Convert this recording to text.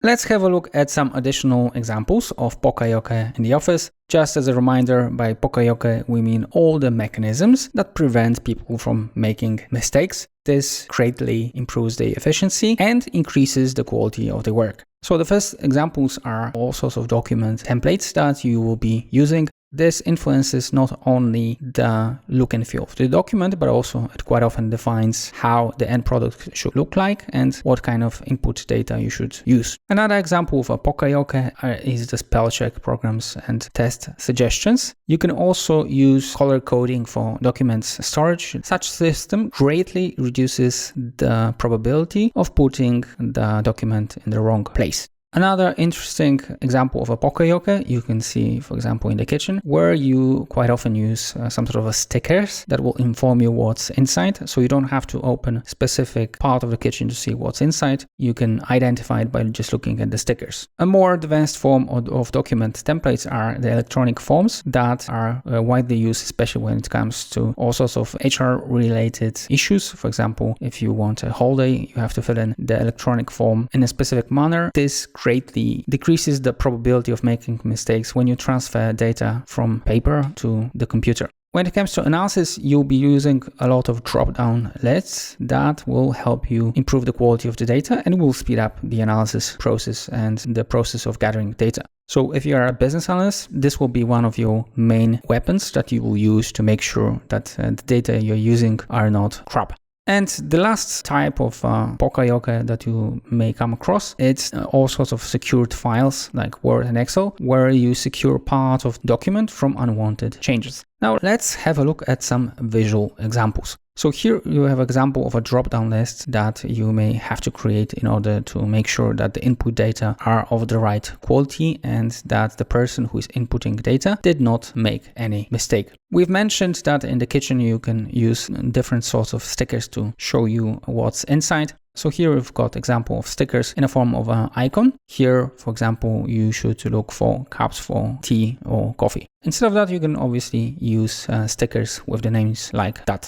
Let's have a look at some additional examples of Poka Yoke in the office. Just as a reminder, by Poka Yoke we mean all the mechanisms that prevent people from making mistakes. This greatly improves the efficiency and increases the quality of the work. So the first examples are all sorts of document templates that you will be using. This influences not only the look and feel of the document, but also it quite often defines how the end product should look like and what kind of input data you should use. Another example of a Poka Yoke is the spell check programs and test suggestions. You can also use color coding for documents storage. Such system greatly reduces the probability of putting the document in the wrong place. Another interesting example of a Poka Yoke you can see, for example, in the kitchen, where you quite often use some sort of a stickers that will inform you what's inside. So you don't have to open a specific part of the kitchen to see what's inside. You can identify it by just looking at the stickers. A more advanced form of document templates are the electronic forms that are widely used, especially when it comes to all sorts of HR related issues. For example, if you want a holiday, you have to fill in the electronic form in a specific manner. This greatly decreases the probability of making mistakes when you transfer data from paper to the computer. When it comes to analysis, you'll be using a lot of drop-down lists that will help you improve the quality of the data and will speed up the analysis process and the process of gathering data. So if you are a business analyst, this will be one of your main weapons that you will use to make sure that the data you're using are not crap. And the last type of Poka Yoke that you may come across, it's all sorts of secured files like Word and Excel, where you secure part of the document from unwanted changes. Now let's have a look at some visual examples. So here you have an example of a drop-down list that you may have to create in order to make sure that the input data are of the right quality and that the person who is inputting data did not make any mistake. We've mentioned that in the kitchen you can use different sorts of stickers to show you what's inside. So here we've got example of stickers in a form of an icon. Here, for example, you should look for cups for tea or coffee. Instead of that, you can obviously use stickers with the names like that.